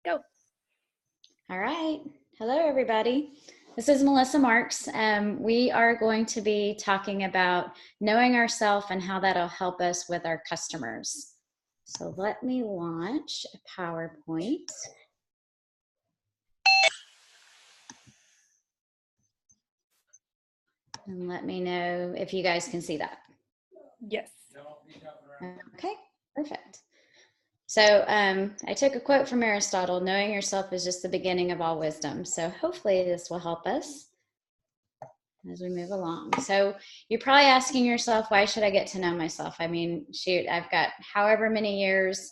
Go. All right. Hello, everybody. This is Melissa Marks. We are going to be talking about knowing ourselves and how that'll help us with our customers. So let me launch a PowerPoint. And let me know if you guys can see that. Yes. Okay, perfect. So I took a quote from Aristotle, knowing yourself is just the beginning of all wisdom. So hopefully this will help us as we move along. So you're probably asking yourself, why should I get to know myself? I mean, shoot, I've got however many years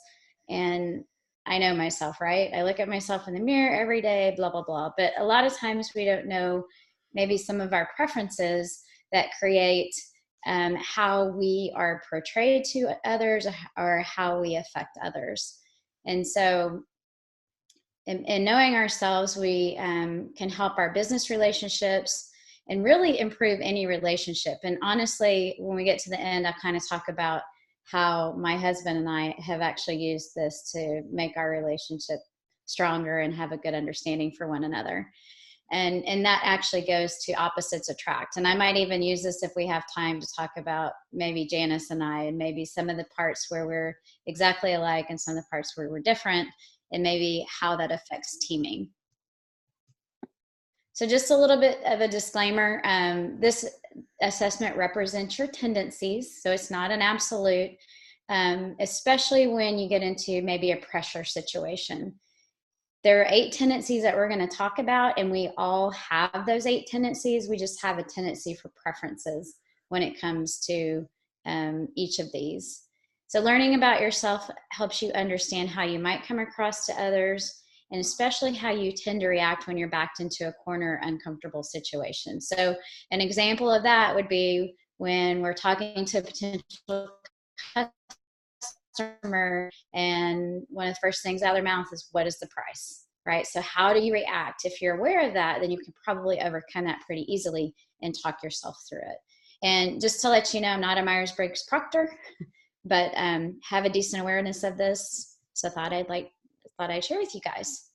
and I know myself, right? I look at myself in the mirror every day, blah, blah, blah. But a lot of times we don't know maybe some of our preferences that create how we are portrayed to others or how we affect others. And so in knowing ourselves, we can help our business relationships and really improve any relationship. And honestly, when we get to the end, I'll kind of talk about how my husband and I have actually used this to make our relationship stronger and have a good understanding for one another. And that actually goes to opposites attract. And I might even use this if we have time to talk about maybe Janice and I, and maybe some of the parts where we're exactly alike and some of the parts where we're different, and maybe how that affects teaming. So just a little bit of a disclaimer. This assessment represents your tendencies, so it's not an absolute, especially when you get into maybe a pressure situation. There are 8 tendencies that we're going to talk about, and we all have those 8 tendencies. We just have a tendency for preferences when it comes to each of these. So learning about yourself helps you understand how you might come across to others, and especially how you tend to react when you're backed into a corner, uncomfortable situation. So an example of that would be when we're talking to a potential customer and one of the first things out of their mouth is, what is the price, right? So how do you react? If you're aware of that, then you can probably overcome that pretty easily and talk yourself through it. And just to let you know, I'm not a Myers-Briggs proctor, but have a decent awareness of this. So thought I'd share with you guys.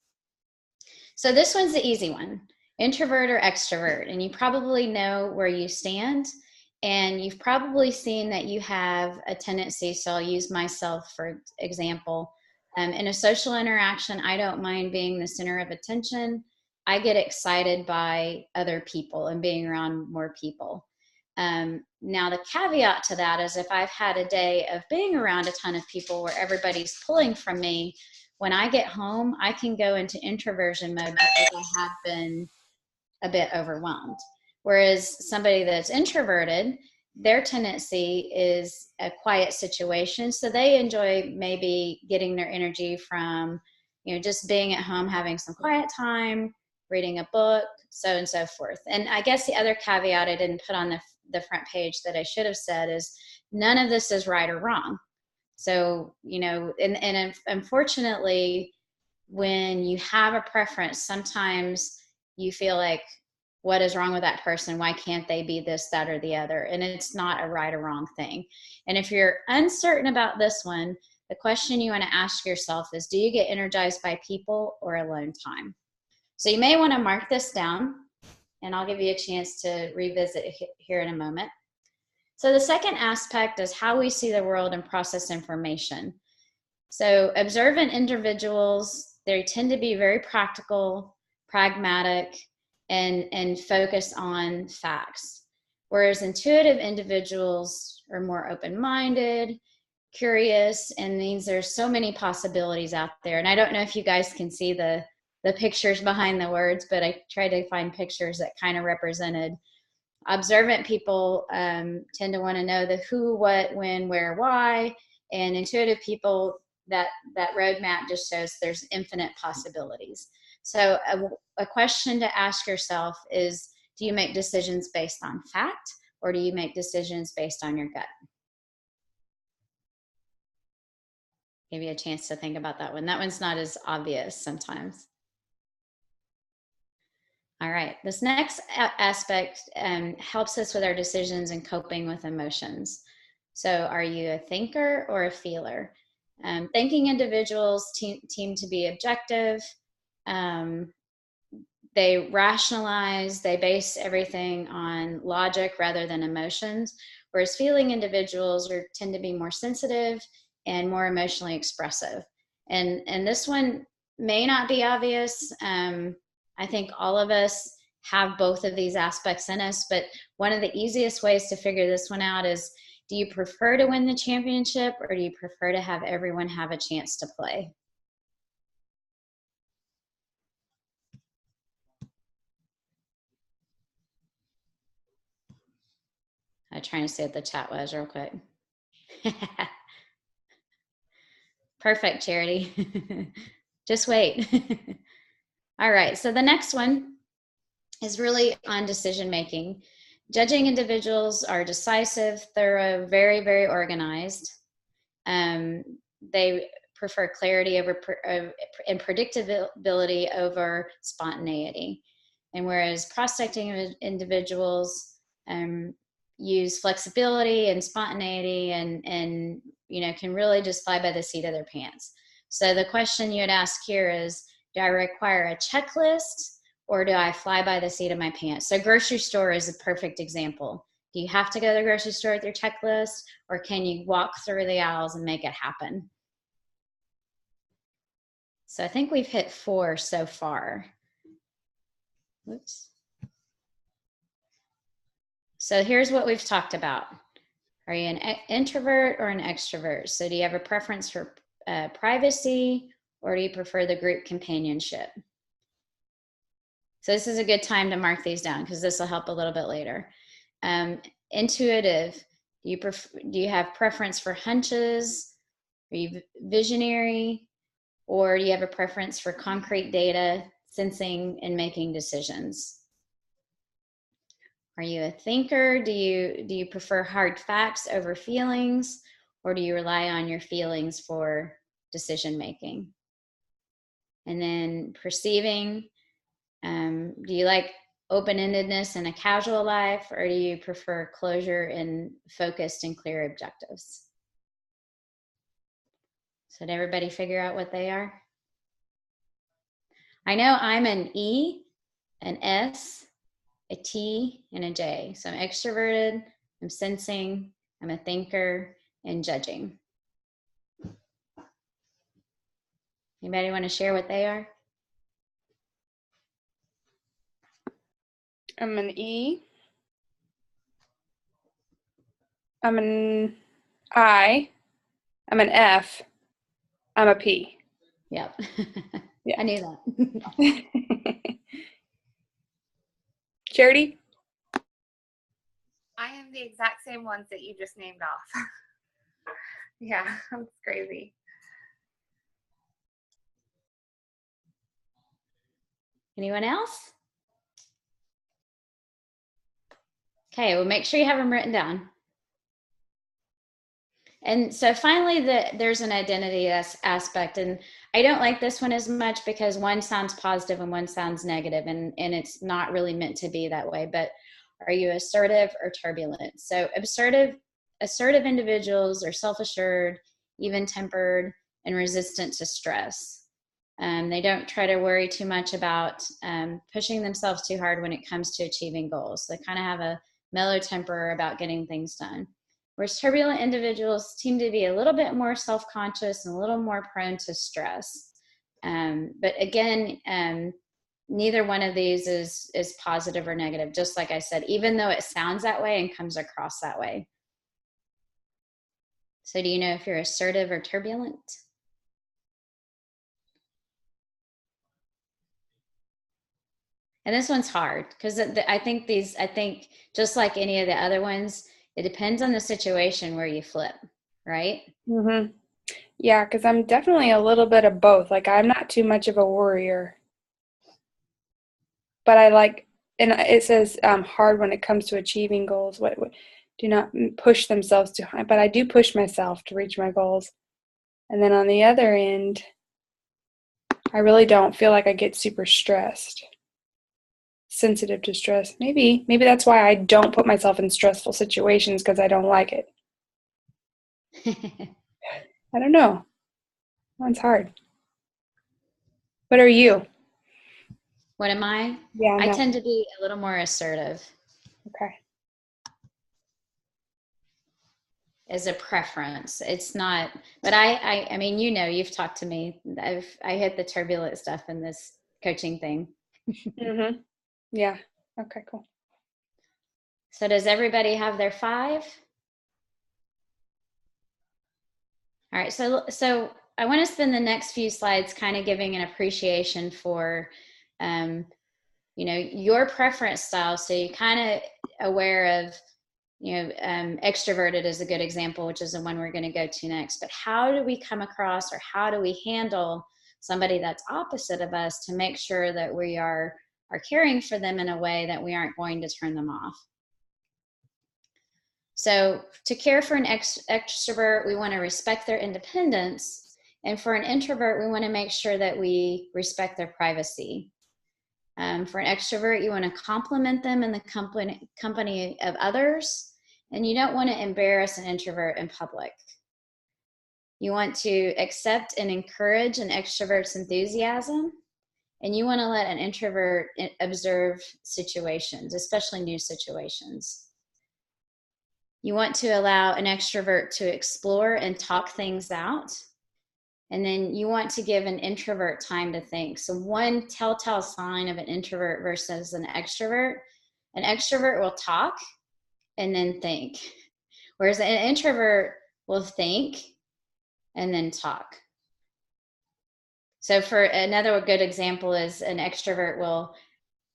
So this one's the easy one, introvert or extrovert. And you probably know where you stand. And you've probably seen that you have a tendency, so I'll use myself for example. In a social interaction, I don't mind being the center of attention. I get excited by other people and being around more people. Now, the caveat to that is if I've had a day of being around a ton of people where everybody's pulling from me, when I get home, I can go into introversion mode because I have been a bit overwhelmed. Whereas somebody that's introverted, their tendency is a quiet situation. So they enjoy maybe getting their energy from, just being at home, having some quiet time, reading a book, so and so forth. And I guess the other caveat I didn't put on the front page that I should have said is none of this is right or wrong. So, and unfortunately, when you have a preference, sometimes you feel like, what is wrong with that person? Why can't they be this, that, or the other? And it's not a right or wrong thing. And if you're uncertain about this one, the question you want to ask yourself is, do you get energized by people or alone time? So you may want to mark this down, and I'll give you a chance to revisit here in a moment. So the second aspect is how we see the world and process information. So observant individuals, they tend to be very practical, pragmatic, and focus on facts. Whereas intuitive individuals are more open-minded, curious, and means there's so many possibilities out there. And I don't know if you guys can see the pictures behind the words, but I tried to find pictures that kind of represented. Observant people tend to want to know the who, what, when, where, why, and intuitive people, that roadmap just shows there's infinite possibilities. So a question to ask yourself is, do you make decisions based on fact, or do you make decisions based on your gut? Give you a chance to think about that one. That one's not as obvious sometimes. All right, this next aspect helps us with our decisions and coping with emotions. So are you a thinker or a feeler? Thinking individuals seem to be objective. They rationalize, they base everything on logic rather than emotions, whereas feeling individuals tend to be more sensitive and more emotionally expressive. And this one may not be obvious. I think all of us have both of these aspects in us, but one of the easiest ways to figure this one out is, do you prefer to win the championship, or do you prefer to have everyone have a chance to play? I'm trying to see what the chat was real quick. Perfect, Charity. Just wait. All right, so the next one is really on decision making. Judging individuals are decisive, thorough, very, very organized. They prefer clarity over and predictability over spontaneity. And whereas prospecting individuals use flexibility and spontaneity and can really just fly by the seat of their pants. So the question you'd ask here is, do I require a checklist, or do I fly by the seat of my pants? So grocery store is a perfect example. Do you have to go to the grocery store with your checklist, or can you walk through the aisles and make it happen? So I think we've hit 4 so far. Whoops. So here's what we've talked about. Are you an introvert or an extrovert? So do you have a preference for privacy, or do you prefer the group companionship? So this is a good time to mark these down, because this will help a little bit later. Intuitive, do you have preference for hunches? Are you visionary, or do you have a preference for concrete data, sensing, and making decisions? Are you a thinker? Do you prefer hard facts over feelings, or do you rely on your feelings for decision making? And then perceiving, do you like open-endedness and a casual life, or do you prefer closure and focused and clear objectives? So did everybody figure out what they are? I know I'm an E, an S, a T, and a J. So I'm extroverted, I'm sensing, I'm a thinker, and judging. Anybody want to share what they are? I'm an E. I'm an I. I'm an F. I'm a P. Yep. Yeah. I knew that. Charity? I am the exact same ones that you just named off. Yeah, that's crazy. Anyone else? Okay, well, make sure you have them written down. And so finally, there's an identity aspect. And I don't like this one as much, because one sounds positive and one sounds negative, and it's not really meant to be that way. But are you assertive or turbulent? So assertive individuals are self-assured, even-tempered, and resistant to stress. They don't try to worry too much about pushing themselves too hard when it comes to achieving goals. They kind of have a mellow temper about getting things done. Whereas turbulent individuals seem to be a little bit more self-conscious and a little more prone to stress. But again, neither one of these is positive or negative, just like I said, even though it sounds that way and comes across that way. So do you know if you're assertive or turbulent? And this one's hard, because I think just like any of the other ones, it depends on the situation where you flip, right? Mm-hmm. Yeah, because I'm definitely a little bit of both. Like, I'm not too much of a worrier, but I like, and it says hard when it comes to achieving goals. What do not push themselves too high, but I do push myself to reach my goals. And then on the other end, I really don't feel like I get super stressed, sensitive to stress. Maybe that's why I don't put myself in stressful situations, because I don't like it. I don't know. That's hard. What are you? What am I? Yeah, I no. tend to be a little more assertive Okay. as a preference. It's not, but I mean, you know, you've talked to me. I hit the turbulent stuff in this coaching thing. Mm-hmm. Yeah. Okay, cool. So does everybody have their 5? All right, so I want to spend the next few slides kind of giving an appreciation for, you know, your preference style. So you're kind of aware of, you know, extroverted is a good example, which is the one we're going to go to next. But how do we come across, or how do we handle somebody that's opposite of us to make sure that we are caring for them in a way that we aren't going to turn them off? So to care for an extrovert, we want to respect their independence. And for an introvert, we want to make sure that we respect their privacy. For an extrovert, you want to compliment them in the company of others, and you don't want to embarrass an introvert in public. You want to accept and encourage an extrovert's enthusiasm, and you want to let an introvert observe situations, especially new situations. You want to allow an extrovert to explore and talk things out. And then you want to give an introvert time to think. So one telltale sign of an introvert versus an extrovert will talk and then think, whereas an introvert will think and then talk. So for another good example is an extrovert will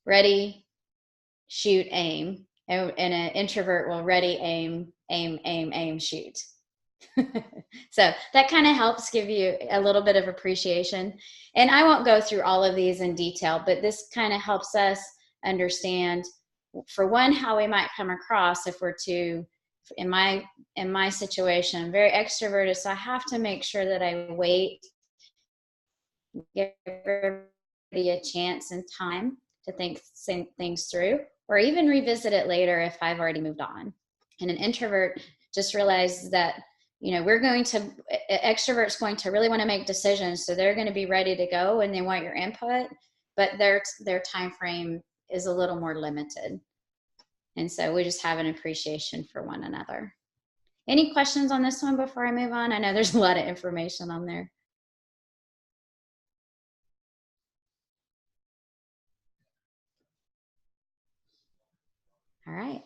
ready, shoot, aim, and an introvert will ready, aim, shoot. So that kind of helps give you a little bit of appreciation. And I won't go through all of these in detail, but this kind of helps us understand, for one, how we might come across if we're too, in my situation, I'm very extroverted, so I have to make sure that I wait, give everybody a chance and time to think things through, or even revisit it later if I've already moved on. And an introvert just realizes that, you know, extrovert's going to really want to make decisions, so they're going to be ready to go and they want your input, but their time frame is a little more limited. And so we just have an appreciation for one another. Any questions on this one before I move on? I know there's a lot of information on there. All right.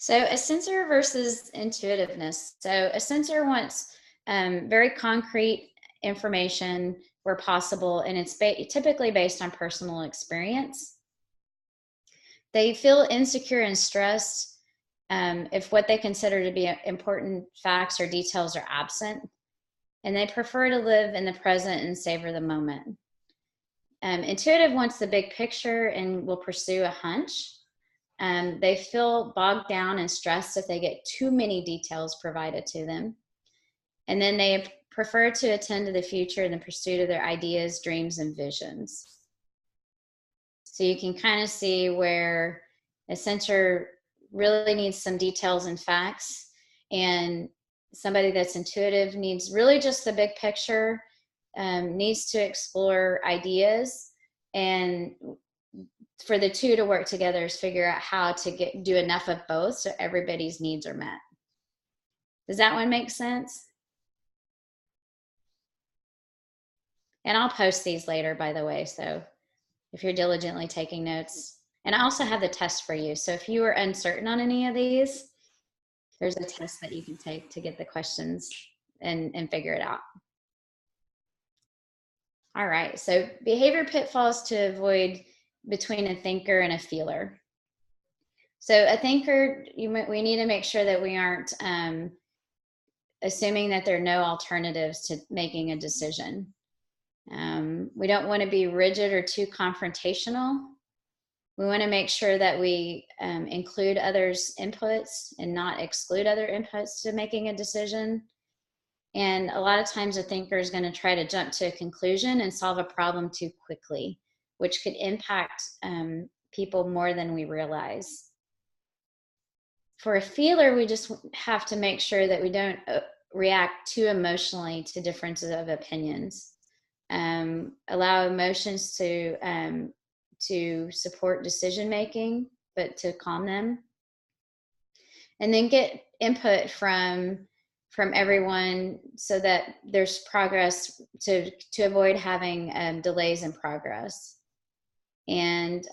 So a sensor versus intuitiveness. So a sensor wants very concrete information where possible, and it's typically based on personal experience. They feel insecure and stressed if what they consider to be important facts or details are absent, and they prefer to live in the present and savor the moment. Intuitive wants the big picture and will pursue a hunch. They feel bogged down and stressed if they get too many details provided to them. And then they prefer to attend to the future in the pursuit of their ideas, dreams, and visions. So you can kind of see where a sensor really needs some details and facts, and somebody that's intuitive needs really just the big picture, needs to explore ideas, and for the two to work together is figure out how to do enough of both so everybody's needs are met. Does that one make sense? And I'll post these later, by the way, so if you're diligently taking notes. And I also have the test for you. So if you are uncertain on any of these, there's a test that you can take to get the questions and figure it out. All right, so behavior pitfalls to avoid between a thinker and a feeler. So a thinker, we need to make sure that we aren't assuming that there are no alternatives to making a decision. We don't want to be rigid or too confrontational. We want to make sure that we include others' inputs and not exclude other inputs to making a decision. And a lot of times a thinker is going to try to jump to a conclusion and solve a problem too quickly, which could impact people more than we realize. For a feeler, we just have to make sure that we don't react too emotionally to differences of opinions. Allow emotions to support decision making, but to calm them. And then get input from everyone so that there's progress to avoid having delays in progress. And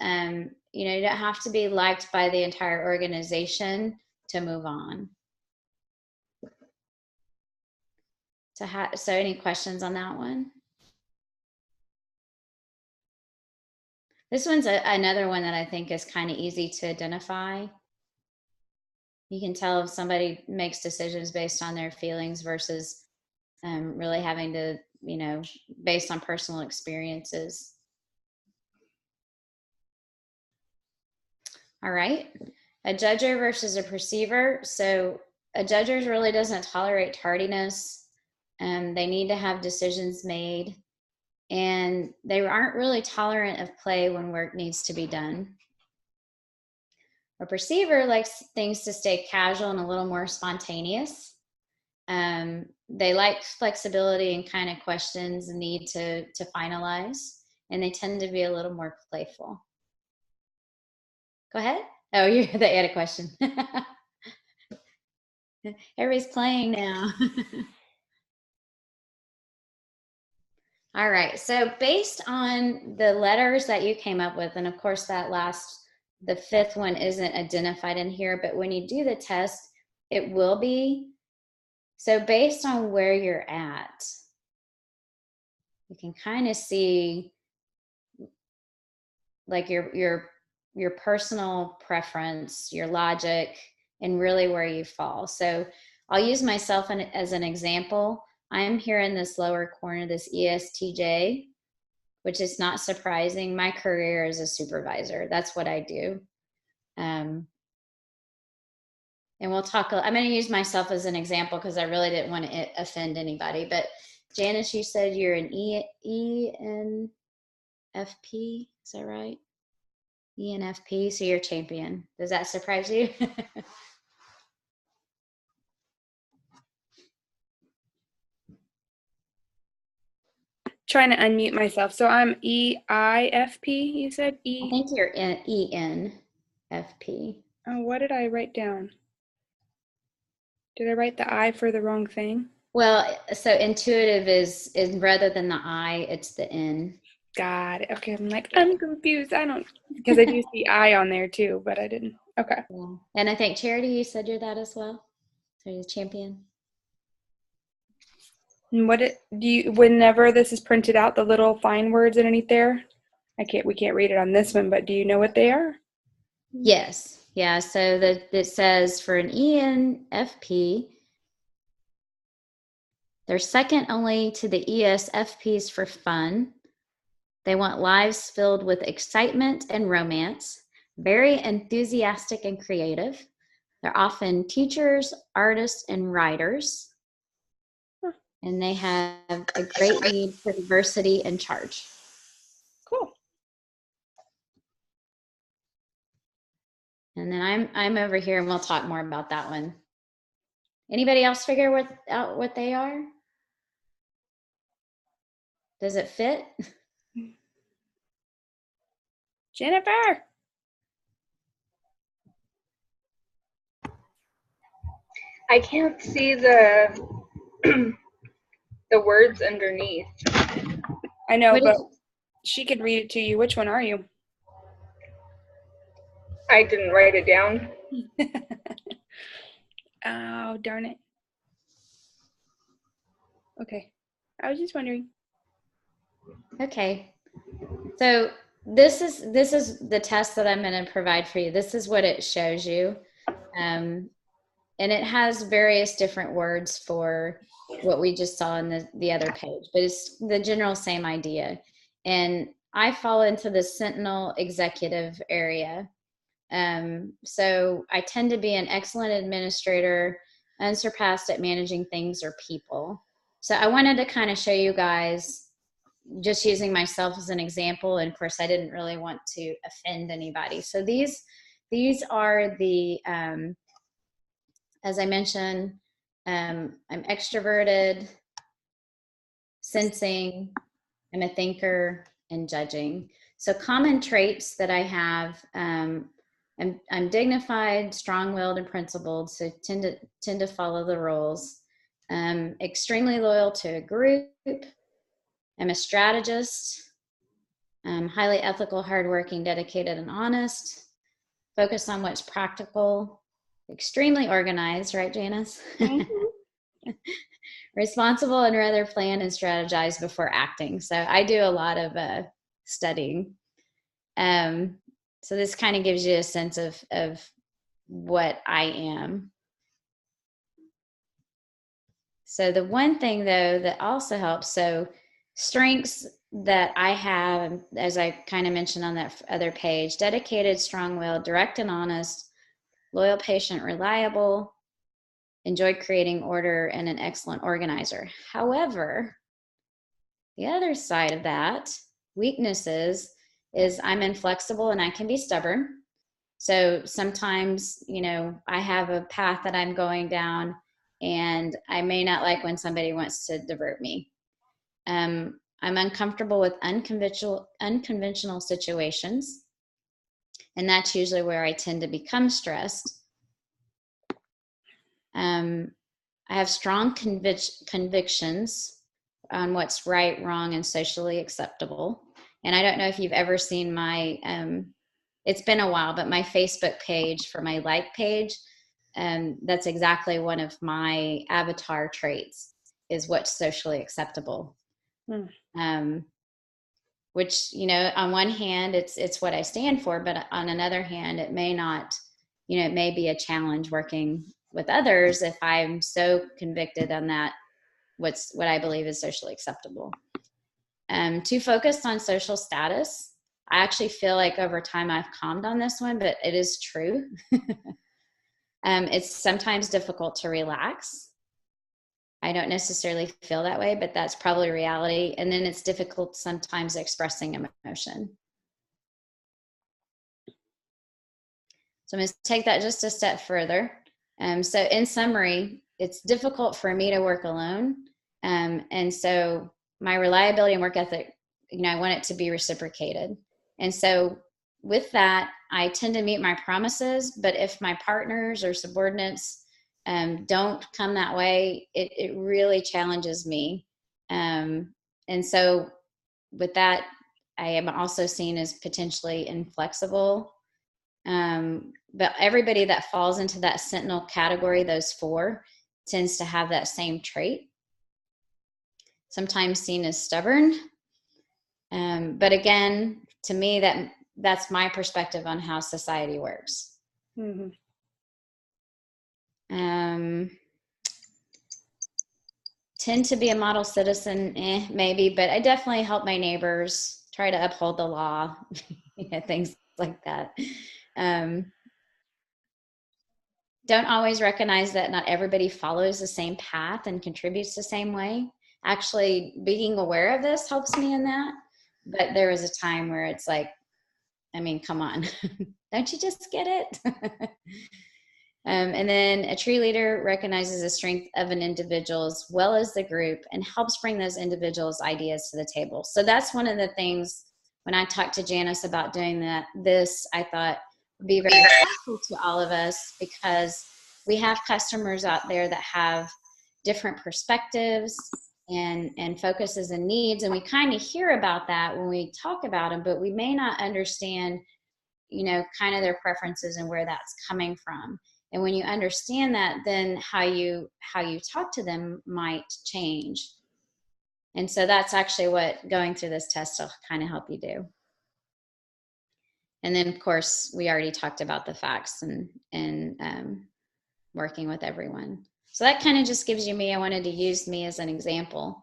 you don't have to be liked by the entire organization to move on. So any questions on that one? This one's another one that I think is kind of easy to identify. You can tell if somebody makes decisions based on their feelings versus really having to, based on personal experiences. All right. A judger versus a perceiver. So a judger really doesn't tolerate tardiness. They need to have decisions made. And they aren't really tolerant of play when work needs to be done. A perceiver likes things to stay casual and a little more spontaneous. They like flexibility and kind of questions and need to finalize. And they tend to be a little more playful. Go ahead. Oh, they had a question. Everybody's playing now. All right. So based on the letters that you came up with, and of course the fifth one isn't identified in here, but when you do the test, it will be. So based on where you're at, you can kind of see like your personal preference, your logic, and really where you fall. So I'll use myself as an example. I'm here in this lower corner, this ESTJ, which is not surprising. My career is a supervisor. That's what I do. And we'll talk, I'm going to use myself as an example because I really didn't want to offend anybody. But Janice, you said you're an ENFP, is that right? ENFP, so you're a champion. Does that surprise you? Trying to unmute myself. So I'm EIFP, you said? I think you're ENFP. Oh, what did I write down? Did I write the I for the wrong thing? Well, so intuitive is rather than the I, it's the N. Got it. Okay, I'm confused. I don't, because I do see I on there too, but I didn't. Okay. Yeah. And I think Charity, you said you're that as well. So you're a champion. And whenever this is printed out, the little fine words underneath there, we can't read it on this one, but do you know what they are? Yes. Yeah. So it says for an ENFP, they're second only to the ESFPs for fun. They want lives filled with excitement and romance, very enthusiastic and creative. They're often teachers, artists, and writers. And they have a great need for diversity and charge. Cool. And then I'm over here, and we'll talk more about that one. Anybody else figure out what they are? Does it fit? Jennifer. I can't see the the words underneath. I know, but she could read it to you. Which one are you? I didn't write it down. Oh, darn it. Okay. I was just wondering. Okay. So this is the test that I'm going to provide for you. This is what it shows you. And it has various different words for what we just saw in the other page, but it's the general same idea. And I fall into the Sentinel executive area. So I tend to be an excellent administrator, unsurpassed at managing things or people. So I wanted to kind of show you guys, just using myself as an example. And of course, I didn't really want to offend anybody. So these are the, as I mentioned, I'm extroverted, sensing, I'm a thinker, and judging. So common traits that I have, I'm dignified, strong-willed, and principled, so tend to follow the rules. Extremely loyal to a group. I'm a strategist. Highly ethical, hardworking, dedicated, and honest. Focus on what's practical. Extremely organized, right, Janice? Responsible and rather plan and strategize before acting. So I do a lot of studying. So this kind of gives you a sense of what I am. So the one thing though that also helps, so strengths that I have, as I kind of mentioned on that other page: dedicated, strong-willed, direct and honest, loyal, patient, reliable, enjoy creating order, and an excellent organizer. However, the other side of that, weaknesses, is I'm inflexible and I can be stubborn. So sometimes, I have a path that I'm going down and I may not like when somebody wants to divert me. I'm uncomfortable with unconventional situations, and that's usually where I tend to become stressed. I have strong convictions on what's right, wrong, and socially acceptable. And I don't know if you've ever seen my, it's been a while, but my Facebook page for my like page, that's exactly one of my avatar traits, is what's socially acceptable. Which, on one hand, it's what I stand for, but on another hand, it may not, it may be a challenge working with others if I'm so convicted on that, what I believe is socially acceptable. Too focused on social status. I actually feel like over time I've calmed on this one, but it is true. It's sometimes difficult to relax. I don't necessarily feel that way, but that's probably reality. And then it's difficult sometimes expressing emotion. So I'm going to take that just a step further. So in summary, it's difficult for me to work alone. And so my reliability and work ethic, I want it to be reciprocated. And so with that, I tend to meet my promises, but if my partners or subordinates don't come that way, it really challenges me. And so with that, I am also seen as potentially inflexible. But everybody that falls into that sentinel category, those 4, tends to have that same trait. Sometimes seen as stubborn. But again, to me, that's my perspective on how society works. Mm-hmm. Tend to be a model citizen, maybe, but I definitely help my neighbors, try to uphold the law, things like that. Don't always recognize that not everybody follows the same path and contributes the same way. Actually, being aware of this helps me in that. But there was a time where it's like, come on, don't you just get it? And then a true leader recognizes the strength of an individual as well as the group and helps bring those individuals' ideas to the table. So that's one of the things when I talked to Janice about doing this, I thought would be very helpful to all of us, because we have customers out there that have different perspectives and focuses and needs. And we kind of hear about that when we talk about them, but we may not understand, kind of their preferences and where that's coming from. And when you understand that, then how you talk to them might change. And so that's actually what going through this test will kind of help you do. And then, of course, we already talked about the facts and working with everyone. So that kind of just gives you me. I wanted to use me as an example.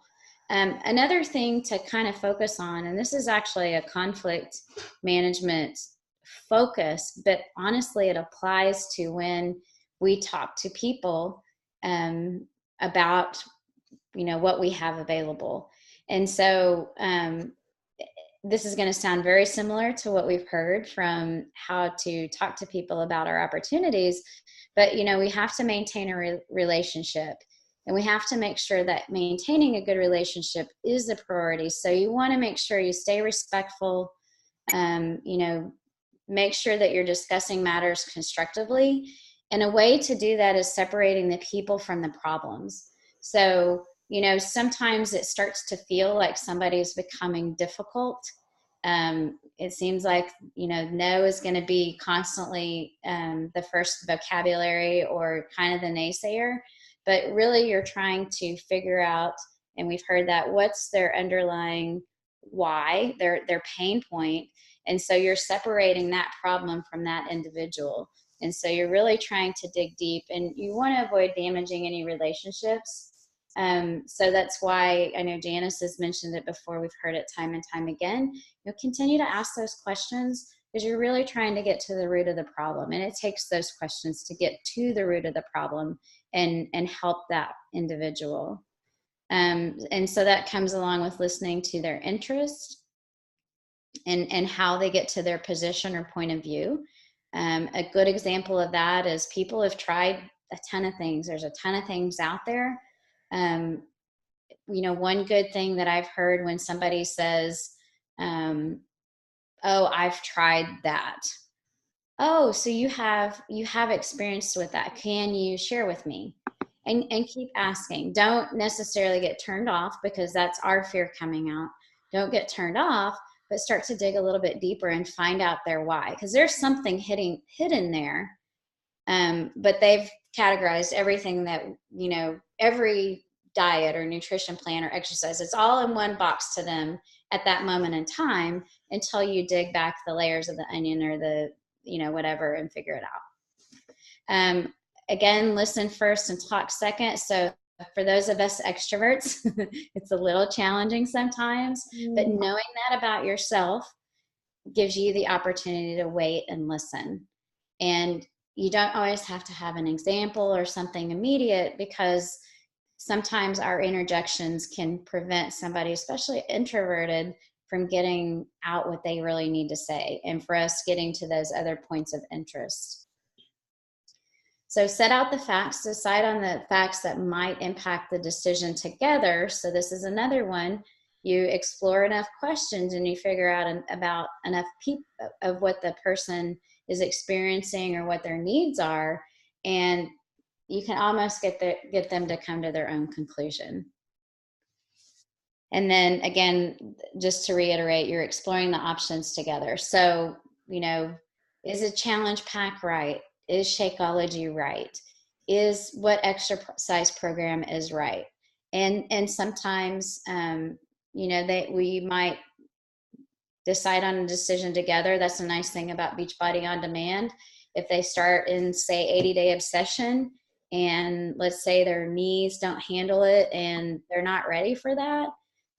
Another thing to kind of focus on, and this is actually a conflict management focus, but honestly, it applies to when we talk to people about, what we have available. And so this is going to sound very similar to what we've heard from how to talk to people about our opportunities, but we have to maintain a relationship. And we have to make sure that maintaining a good relationship is a priority. So you want to make sure you stay respectful, you know, make sure that you're discussing matters constructively. And a way to do that is separating the people from the problems. So, you know, sometimes it starts to feel like somebody's becoming difficult. It seems like, you know, no is going to be constantly the first vocabulary or kind of the naysayer, but really you're trying to figure out, and we've heard that, what's their underlying why, their pain point. And so you're separating that problem from that individual. And so you're really trying to dig deep, and you want to avoid damaging any relationships. So that's why I know Janice has mentioned it before. We've heard it time and time again. You'll continue to ask those questions because you're really trying to get to the root of the problem. And it takes those questions to get to the root of the problem and help that individual. And so that comes along with listening to their interest and how they get to their position or point of view. A good example of that is people have tried a ton of things. There's a ton of things out there. You know, one good thing that I've heard when somebody says, oh, I've tried that. Oh, so you have experience with that. Can you share with me? And keep asking. Don't necessarily get turned off, because that's our fear coming out. Don't get turned off, but start to dig a little bit deeper and find out their why, because there's something hidden there. But they've categorized everything that, you know, every diet or nutrition plan or exercise, it's all in one box to them at that moment in time, until you dig back the layers of the onion or the, you know, whatever, and figure it out. Again, listen first and talk second. So for those of us extroverts, it's a little challenging sometimes, but knowing that about yourself gives you the opportunity to wait and listen. And you don't always have to have an example or something immediate, because sometimes our interjections can prevent somebody, especially introverted, from getting out what they really need to say, and for us getting to those other points of interest. So set out the facts, decide on the facts that might impact the decision together. So this is another one. You explore enough questions and you figure out about enough of what the person is experiencing or what their needs are, and you can almost get them to come to their own conclusion. And then again, just to reiterate, you're exploring the options together. So, you know, is a challenge pack right? Is Shakeology right? Is what exercise program is right? And sometimes, you know, we might decide on a decision together. That's a nice thing about Beachbody On Demand. If they start in, say, 80-day obsession, and let's say their knees don't handle it and they're not ready for that,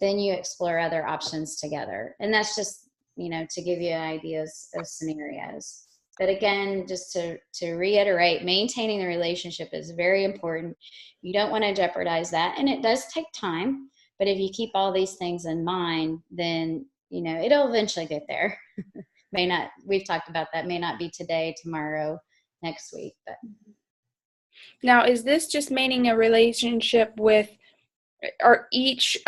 then you explore other options together. And that's just, you know, to give you ideas of scenarios. But again, just to reiterate, maintaining the relationship is very important. You don't want to jeopardize that. And it does take time. But if you keep all these things in mind, then, you know, it'll eventually get there. May not, we've talked about that, may not be today, tomorrow, next week. But now, is this just maintaining a relationship with, are each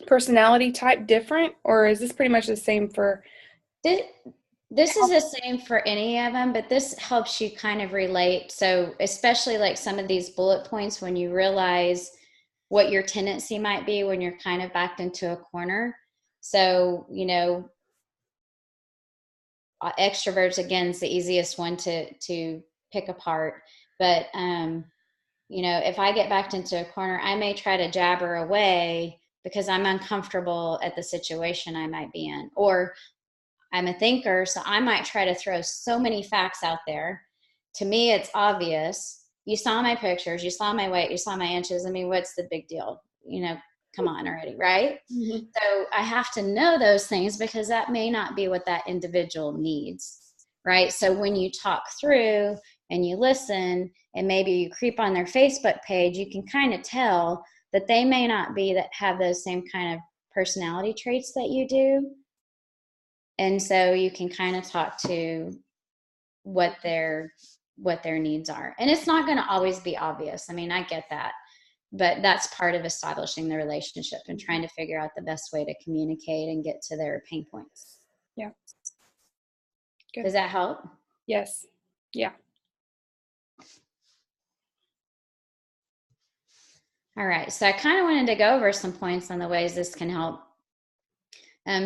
personality type different, or is this pretty much the same for? This is the same for any of them, but this helps you kind of relate. So especially like some of these bullet points, when you realize what your tendency might be when you're kind of backed into a corner. So, you know, extroverts, again, is the easiest one to pick apart. But, you know, if I get backed into a corner, I may try to jabber away because I'm uncomfortable at the situation I might be in. Or I'm a thinker, so I might try to throw so many facts out there. To me, it's obvious. You saw my pictures, you saw my weight, you saw my inches. I mean, what's the big deal? You know, come on already, right? Mm-hmm. So I have to know those things, because that may not be what that individual needs, right? So when you talk through and you listen, and maybe you creep on their Facebook page, you can kind of tell that they may not be that have those same kind of personality traits that you do. And so you can kind of talk to what their what their needs are. And it's not going to always be obvious. I mean, I get that, but that's part of establishing the relationship and trying to figure out the best way to communicate and get to their pain points. Yeah. Good. Does that help? Yes. Yeah. All right. So I kind of wanted to go over some points on the ways this can help.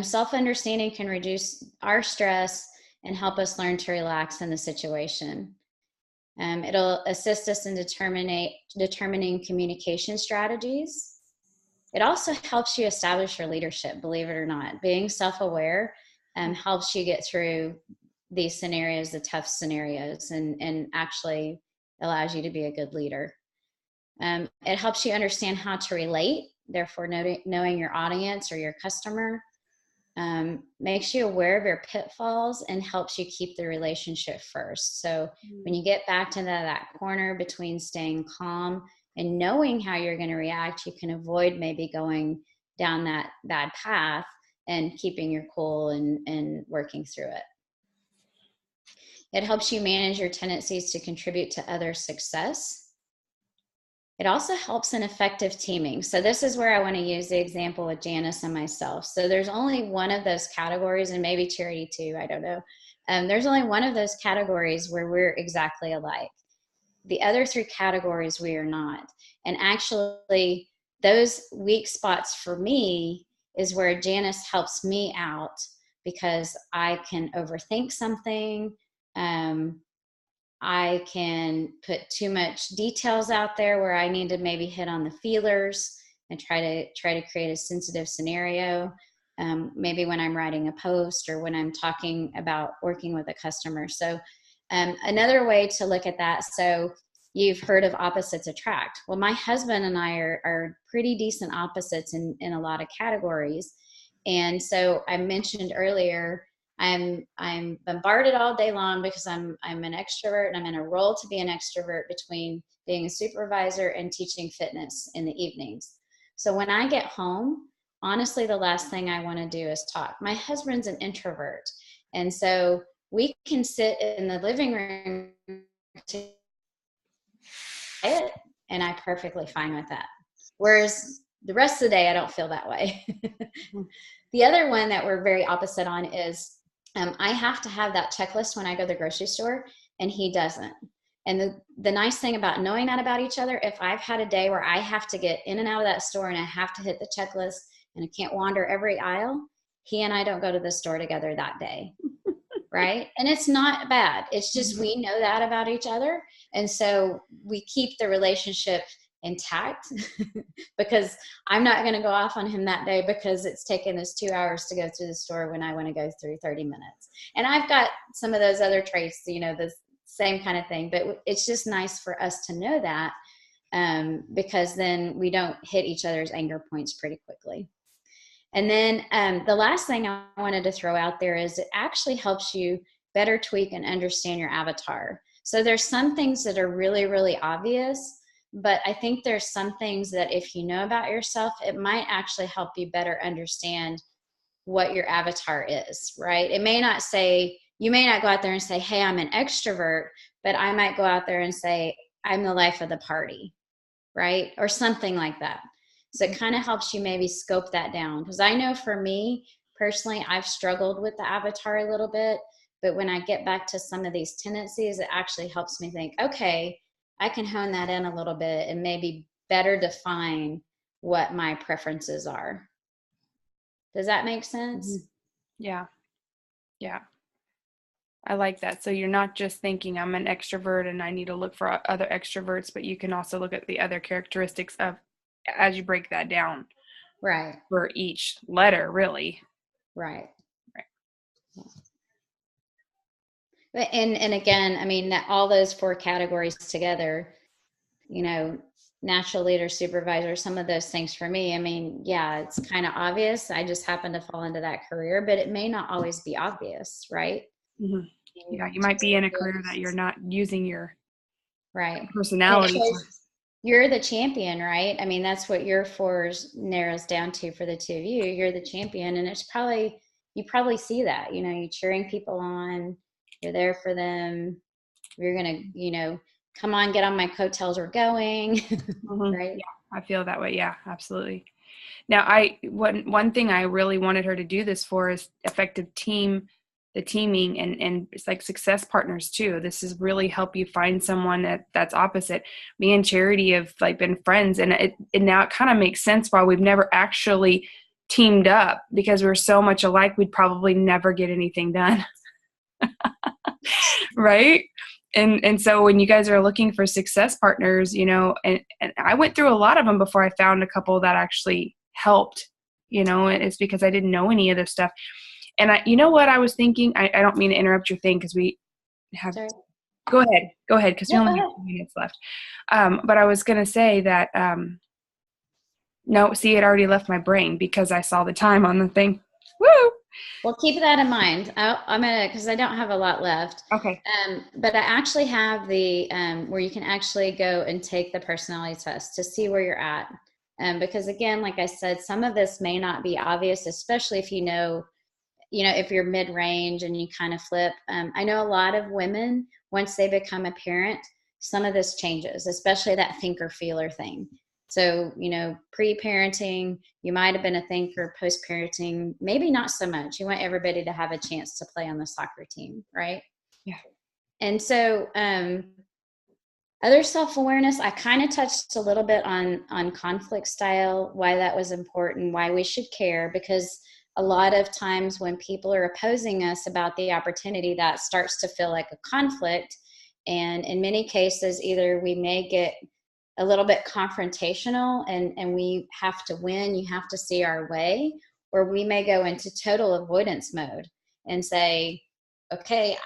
Self-understanding can reduce our stress and help us learn to relax in the situation. It'll assist us in determining communication strategies. It also helps you establish your leadership, believe it or not. Being self-aware helps you get through these scenarios, the tough scenarios, and actually allows you to be a good leader. It helps you understand how to relate, therefore knowing your audience or your customer. Makes you aware of your pitfalls and helps you keep the relationship first. So when you get back to that corner between staying calm and knowing how you're going to react, you can avoid maybe going down that bad path and keeping your cool and working through it. It helps you manage your tendencies to contribute to others' success. It also helps in effective teaming. So this is where I want to use the example with Janice and myself. So there's only one of those categories, and maybe Charity too, I don't know. There's only one of those categories where we're exactly alike. The other three categories we are not. And actually, those weak spots for me is where Janice helps me out because I can overthink something. I can put too much details out there where I need to maybe hit on the feelers and try to create a sensitive scenario. Maybe when I'm writing a post or when I'm talking about working with a customer. So another way to look at that. So you've heard of opposites attract. Well, my husband and I are pretty decent opposites in a lot of categories. And so I mentioned earlier, I'm bombarded all day long because I'm an extrovert and I'm in a role to be an extrovert between being a supervisor and teaching fitness in the evenings. So when I get home, honestly, the last thing I want to do is talk. My husband's an introvert. And so we can sit in the living room and I'm perfectly fine with that. Whereas the rest of the day, I don't feel that way. The other one that we're very opposite on is I have to have that checklist when I go to the grocery store, and he doesn't. And the nice thing about knowing that about each other, if I've had a day where I have to get in and out of that store and I have to hit the checklist and I can't wander every aisle, he and I don't go to the store together that day. Right? And it's not bad. It's just we know that about each other. And so we keep the relationship intact because I'm not going to go off on him that day because it's taken us 2 hours to go through the store when I want to go through 30 minutes. And I've got some of those other traits, the same kind of thing, but it's just nice for us to know that because then we don't hit each other's anger points pretty quickly. And then the last thing I wanted to throw out there is it actually helps you better tweak and understand your avatar. So there's some things that are really, really obvious, but I think there's some things that if you know about yourself, it might actually help you better understand what your avatar is, right? It may not say, you may not go out there and say, hey, I'm an extrovert, but I might go out there and say, I'm the life of the party, right? Or something like that. So it kind of helps you maybe scope that down. Because I know for me personally, I've struggled with the avatar a little bit, but when I get back to some of these tendencies, it actually helps me think, okay, I can hone that in a little bit and maybe better define what my preferences are. Does that make sense? Yeah. Yeah. I like that. So you're not just thinking I'm an extrovert and I need to look for other extroverts, but you can also look at the other characteristics of as you break that down. Right. For each letter, really. Right. And again, I mean, all those four categories together, natural leader, supervisor, some of those things for me, I mean, yeah, it's kind of obvious. I just happen to fall into that career, but it may not always be obvious, right? Mm-hmm. Yeah, you might be in a career that you're not using your personality. You're the champion, right? I mean, that's what your fours narrows down to for the two of you. You're the champion, and you probably see that, you're cheering people on, you're there for them. You're going to, come on, get on my coattails, we're going. Right? Yeah, I feel that way. Yeah, absolutely. Now, one thing I really wanted her to do this for is effective teaming and it's like success partners too. This is really help you find someone that's opposite. Me and Charity have like been friends, and now it kind of makes sense why we've never actually teamed up, because we're so much alike. We'd probably never get anything done. Right? And so when you guys are looking for success partners, and I went through a lot of them before I found a couple that actually helped, it's because I didn't know any of this stuff. And you know what I was thinking? I don't mean to interrupt your thing, because we have, Sorry. Go ahead, because we only have 2 minutes left. But I was going to say that, no, see, it already left my brain because I saw the time on the thing. Woo! Well, keep that in mind. I'm gonna, because I don't have a lot left. Okay. But I actually have the where you can actually go and take the personality test to see where you're at. Because again, like I said, some of this may not be obvious, especially if if you're mid-range and you kind of flip. I know a lot of women, once they become a parent, some of this changes, especially that thinker feeler thing. So, pre-parenting, you might have been a thinker. Post-parenting, maybe not so much. You want everybody to have a chance to play on the soccer team, right? Yeah. And so, other self-awareness, I kind of touched a little bit on conflict style, why that was important, why we should care, because a lot of times when people are opposing us about the opportunity, that starts to feel like a conflict. And in many cases, either we may get a little bit confrontational and we have to win, you have to see our way, or we may go into total avoidance mode and say, okay,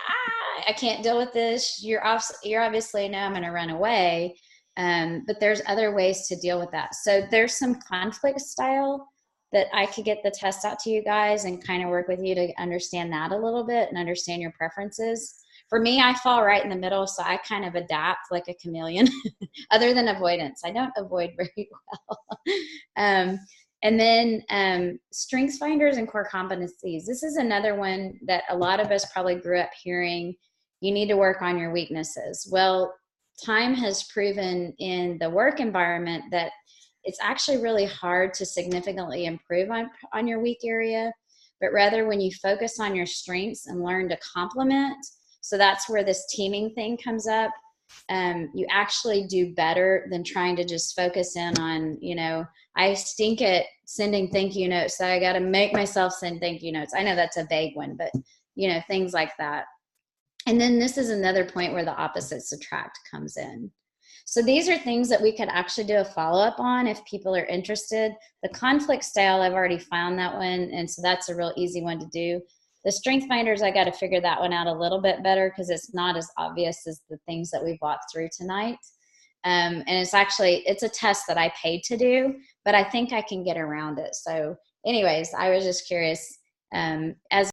I can't deal with this. You're obviously, no, I'm going to run away. But there's other ways to deal with that. So there's some conflict style that I could get the test out to you guys and kind of work with you to understand that a little bit and understand your preferences. For me, I fall right in the middle, so I kind of adapt like a chameleon, other than avoidance. I don't avoid very well. And then strengths finders and core competencies. This is another one that a lot of us probably grew up hearing, you need to work on your weaknesses. Well, time has proven in the work environment that it's actually really hard to significantly improve on your weak area, but rather when you focus on your strengths and learn to complement. So that's where this teaming thing comes up. You actually do better than trying to just focus in on, I stink at sending thank you notes, so I got to make myself send thank you notes. I know that's a vague one, but, things like that. And then this is another point where the opposites attract comes in. So these are things that we could actually do a follow-up on if people are interested. The conflict style, I've already found that one, and so that's a real easy one to do. The strength finders, I got to figure that one out a little bit better because it's not as obvious as the things that we've walked through tonight. And it's a test that I paid to do, but I think I can get around it. So anyways, I was just curious, as